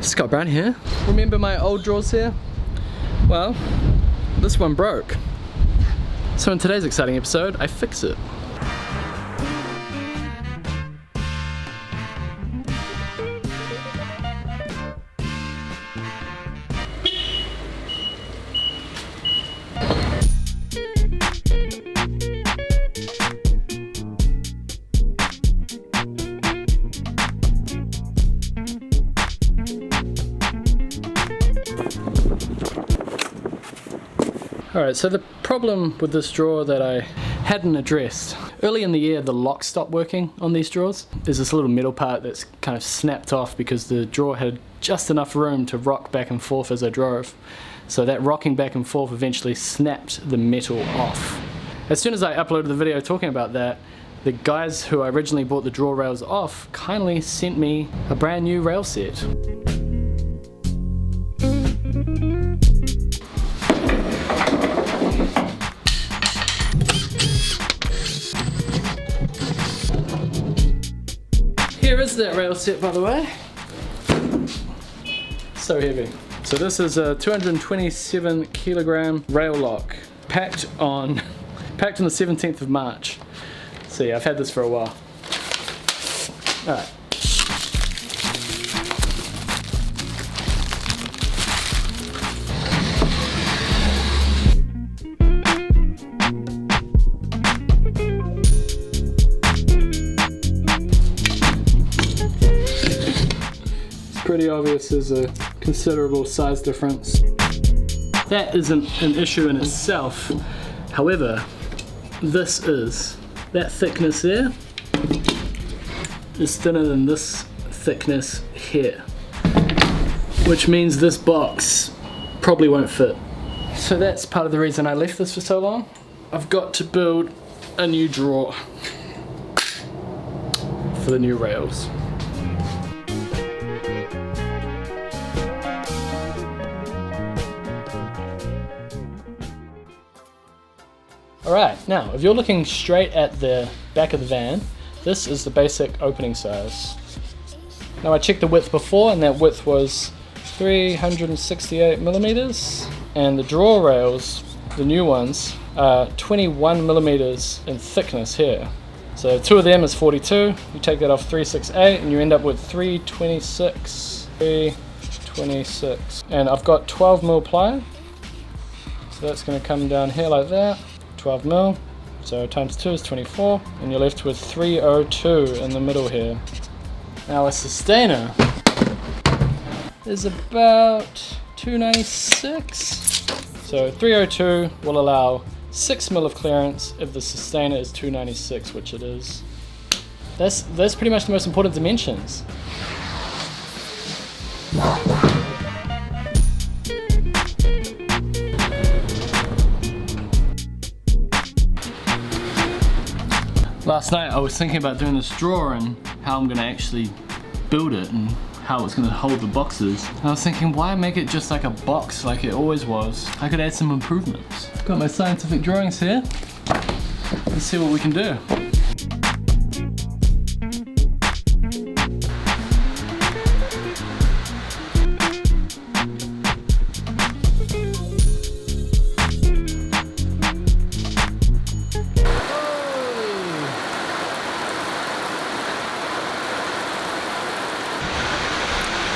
Scott Brown here. Remember my old drawers here? Well, this one broke. So in today's exciting episode, I fix it. Alright, so the problem with this drawer that I hadn't addressed. Early in the year, the lock stopped working on these drawers. There's this little metal part that's kind of snapped off because the drawer had just enough room to rock back and forth as I drove. So that rocking back and forth eventually snapped the metal off. As soon as I uploaded the video talking about that, the guys who I originally bought the drawer rails off kindly sent me a brand new rail set. Here is that rail set, by the way. So heavy. So this is a 227 kilogram rail lock, packed on the 17th of March. So yeah, I've had this for a while. Alright. Pretty obvious there's a considerable size difference. That isn't an issue in itself. However, this is. That thickness there is thinner than this thickness here. Which means this box probably won't fit. So that's part of the reason I left this for so long. I've got to build a new drawer for the new rails. Alright, now if you're looking straight at the back of the van, this is the basic opening size. Now I checked the width before and that width was 368 millimeters, and the drawer rails, the new ones, are 21 millimeters in thickness here. So two of them is 42, you take that off 368 and you end up with 326. And I've got 12 mil ply, so that's going to come down here like that. 12 mil, so times 2 is 24, and you're left with 302 in the middle here. Now a sustainer is about 296, so 302 will allow 6 mil of clearance if the sustainer is 296, which it is. That's pretty much the most important dimensions. Last night I was thinking about doing this drawer and how I'm going to actually build it and how it's going to hold the boxes. And I was thinking, why make it just like a box like it always was? I could add some improvements. Got my scientific drawings here. Let's see what we can do.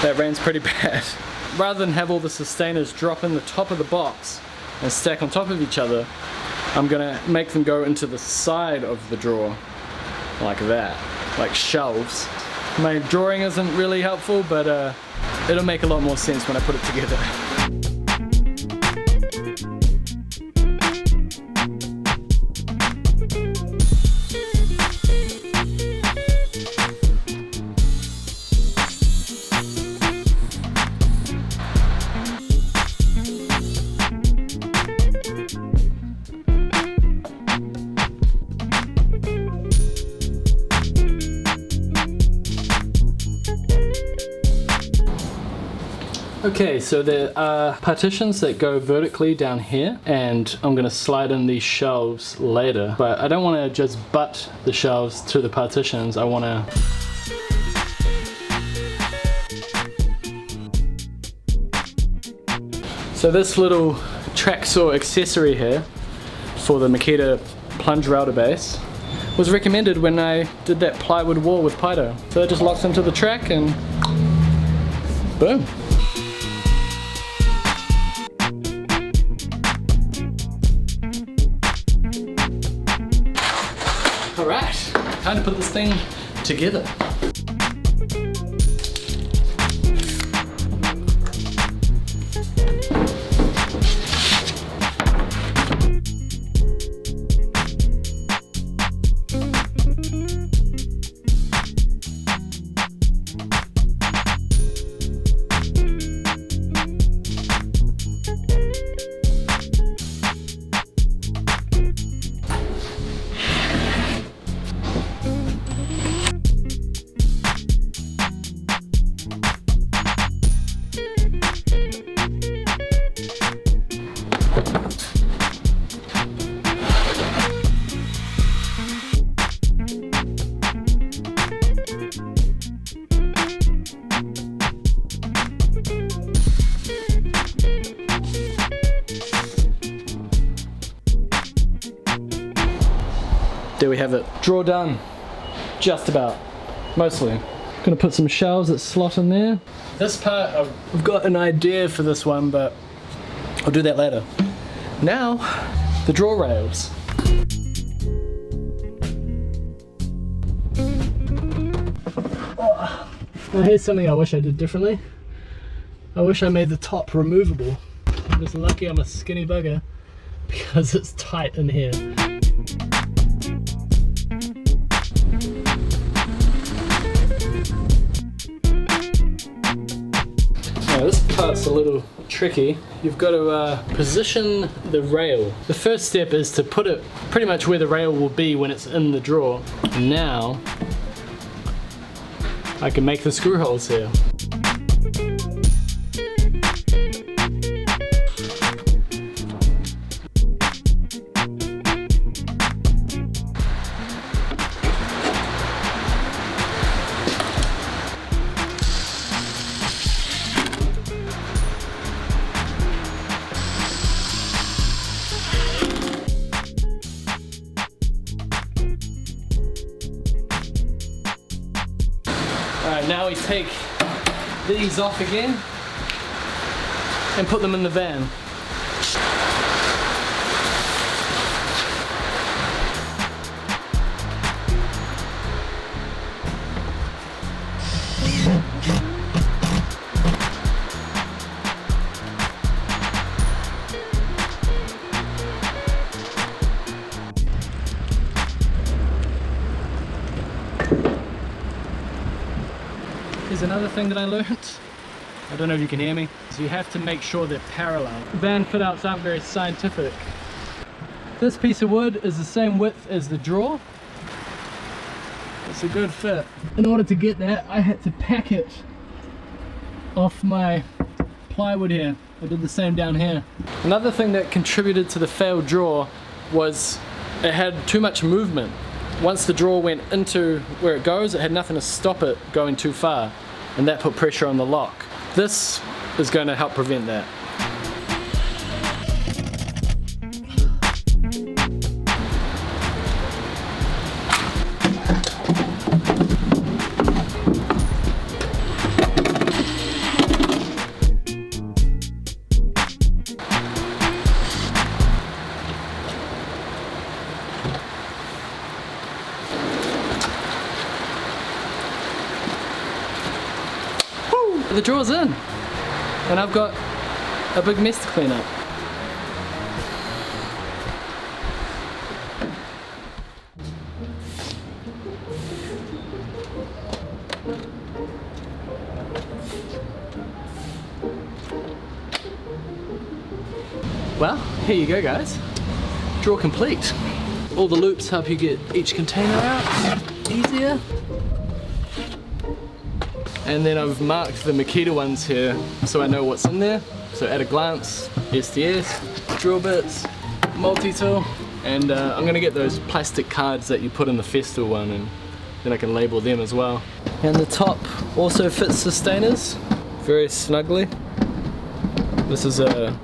That rain's pretty bad. Rather than have all the sustainers drop in the top of the box and stack on top of each other, I'm gonna make them go into the side of the drawer, like that, like shelves. My drawing isn't really helpful, but it'll make a lot more sense when I put it together. Okay, so there are partitions that go vertically down here, and I'm going to slide in these shelves later, but I don't want to just butt the shelves to the partitions. I want to So this little track saw accessory here for the Makita plunge router base was recommended when I did that plywood wall with Pydo. So it just locks into the track and boom. Alright, time to put this thing together. There we have it. Drawer done. Just about. Mostly. Gonna put some shelves that slot in there. This part, I've got an idea for this one, but I'll do that later. Now, the drawer rails. Oh, now here's something I wish I did differently. I wish I made the top removable. I'm just lucky I'm a skinny bugger because it's tight in here. This part's a little tricky. You've got to position the rail. The first step is to put it pretty much where the rail will be when it's in the drawer. Now, I can make the screw holes here. Alright, now we take these off again and put them in the van. Here's another thing that I learned. I don't know if you can hear me. So you have to make sure they're parallel. Van fit outs aren't very scientific. This piece of wood is the same width as the drawer. It's a good fit. In order to get that, I had to pack it off my plywood here. I did the same down here. Another thing that contributed to the failed drawer was it had too much movement. Once the drawer went into where it goes, it had nothing to stop it going too far, and that put pressure on the lock. This is going to help prevent that. The drawer's in, and I've got a big mess to clean up. Well, here you go guys. Drawer complete. All the loops help you get each container out easier. And then I've marked the Makita ones here so I know what's in there. So at a glance, SDS, drill bits, multi-tool, and I'm gonna get those plastic cards that you put in the Festool one, and then I can label them as well. And the top also fits sustainers very snugly. This is a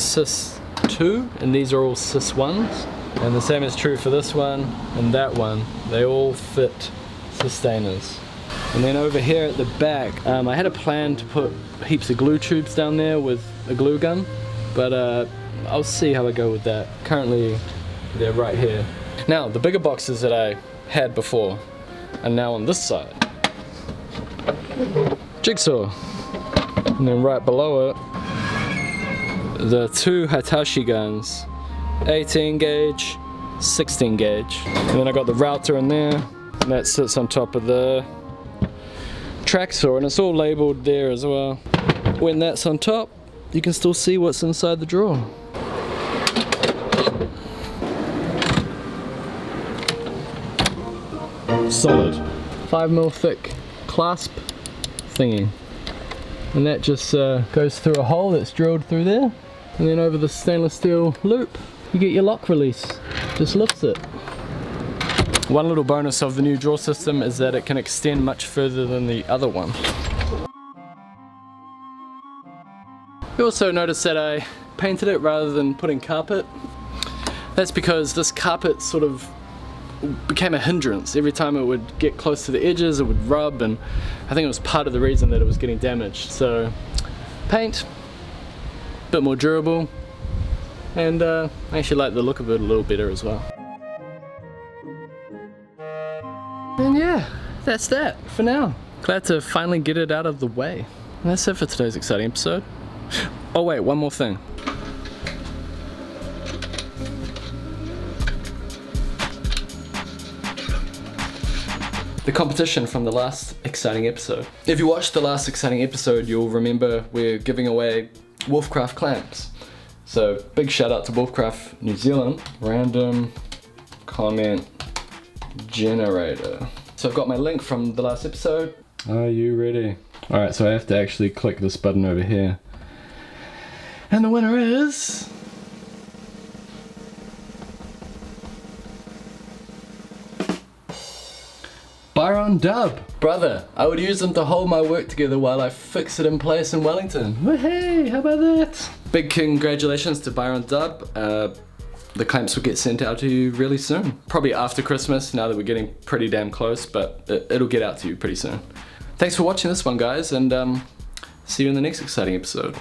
Sys 2 and these are all Sys 1s. And the same is true for this one and that one. They all fit sustainers. And then over here at the back, I had a plan to put heaps of glue tubes down there with a glue gun, but I'll see how I go with that. Currently, they're right here. Now, the bigger boxes that I had before are now on this side. Jigsaw. And then right below it, the two Hitachi guns. 18 gauge, 16 gauge. And then I got the router in there, and that sits on top of the track saw, and it's all labeled there as well. When that's on top, you can still see what's inside the drawer. Solid. 5mm thick clasp thingy. And that just goes through a hole that's drilled through there. And then over the stainless steel loop, you get your lock release. Just lifts it. One little bonus of the new drawer system is that it can extend much further than the other one. You also notice that I painted it rather than putting carpet. That's because this carpet sort of became a hindrance. Every time it would get close to the edges, it would rub, and I think it was part of the reason that it was getting damaged. So paint, a bit more durable, and I actually like the look of it a little better as well. And yeah, that's that for now. Glad to finally get it out of the way. And that's it for today's exciting episode. Oh wait, one more thing. The competition from the last exciting episode. If you watched the last exciting episode, you'll remember we're giving away Wolfcraft clamps. So big shout out to Wolfcraft New Zealand. Random comment generator. So I've got my link from the last episode. Are you ready? Alright, so I have to actually click this button over here. And the winner is... Byron Dub. Brother, I would use them to hold my work together while I fix it in place in Wellington. Hey, how about that? Big congratulations to Byron Dub. The clamps will get sent out to you really soon. Probably after Christmas, now that we're getting pretty damn close, but it'll get out to you pretty soon. Thanks for watching this one, guys, and see you in the next exciting episode.